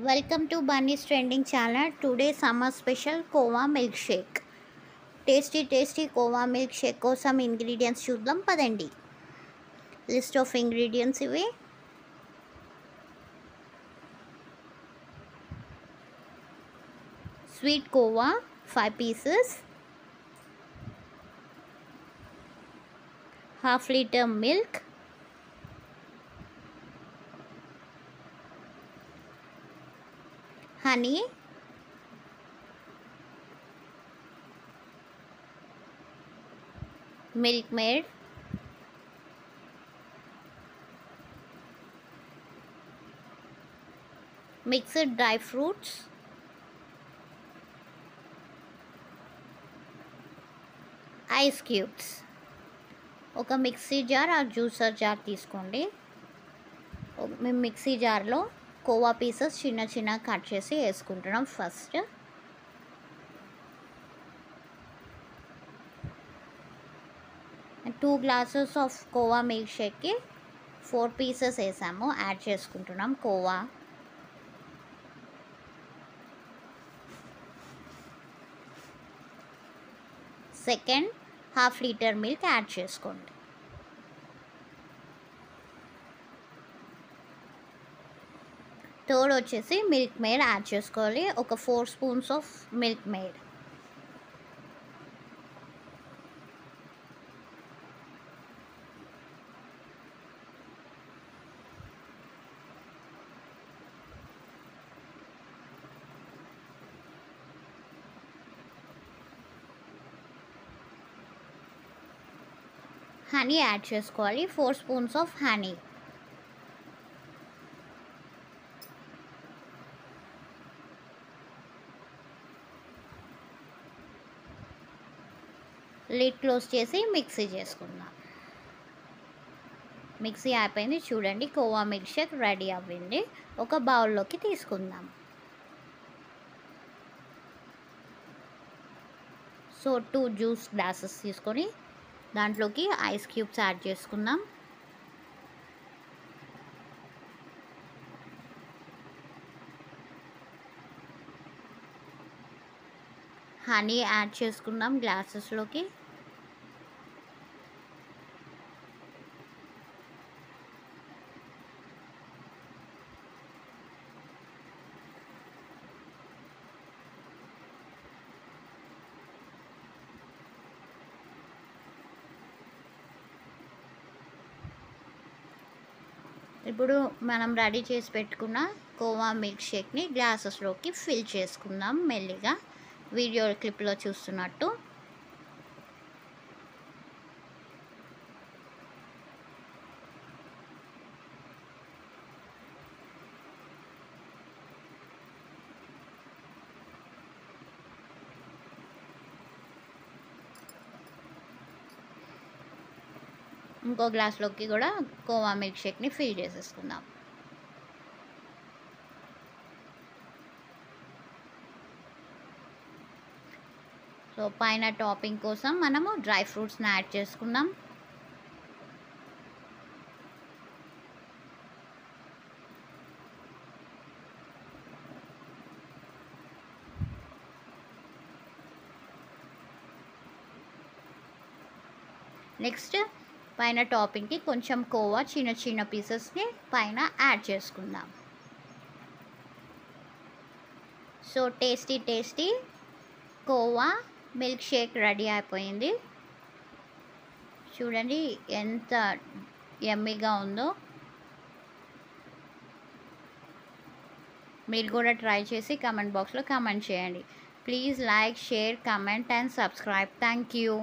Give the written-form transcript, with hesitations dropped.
Welcome to Bunny's Trending channel. Today summer special khoa milk Sheikh. Tasty khoa milk Sheikh కోసం ingredients చూద్దాం పదండి. List of ingredients ఇవి. Sweet khoa 5 pieces, half liter milk, honey, milk maid, mixed dry fruits, ice cubes. ఒక mixie jar ఆ juicer jar తీసుకోండి. మేము mixie జార్లో khoa pieces చిన్న కట్ చేసి వేసుకుంటున్నాం. First 2 glasses of khova milk షేక్కి 4 pieces వేసాము. యాడ్ చేసుకుంటున్నాం khova. Second half liter milk add చేసుకోండి. థర్డ్ వచ్చేసి మిల్క్ మేడ్ యాడ్ చేసుకోవాలి. ఒక 4 spoons of Milkmaid. Honey add చేసుకోవాలి. 4 spoons of honey. Lid close చేసి మిక్సీ చేసుకుందాం. మిక్సీ అయిపోయింది. చూడండి కోవా మిల్క్ షేక్ రెడీ అవ్వింది. ఒక బౌల్లోకి తీసుకుందాం. సో 2 జ్యూస్ గ్లాసెస్ తీసుకొని దాంట్లోకి ఐస్ క్యూబ్స్ యాడ్ చేసుకుందాం. హనీ యాడ్ చేసుకుందాం గ్లాసెస్లోకి. ఇప్పుడు మనం రెడీ చేసి పెట్టుకున్న కోవా మిల్క్ షేక్ని గ్లాసెస్లోకి ఫిల్ చేసుకుందాం మెల్లిగా, వీడియో క్లిప్లో చూస్తున్నట్టు. ఇంకో గ్లాస్లోకి కూడా కోవా మిల్క్ షేక్ని ఫిల్ చేసేసుకుందాం. సో పైన టాపింగ్ కోసం మనము డ్రై ఫ్రూట్స్ని యాడ్ చేసుకుందాం. నెక్స్ట్ పైన టాపింగ్కి కొంచెం కోవా చిన్న పీసెస్ని పైన యాడ్ చేసుకుందాం. So tasty khoa milk shake ready అయిపోయింది. చూడండి ఎంత యమ్మీగా ఉందో. మీరు కూడా ట్రై చేసి కామెంట్ బాక్స్లో కామెంట్ చేయండి. Please like, share, comment and subscribe. Thank you.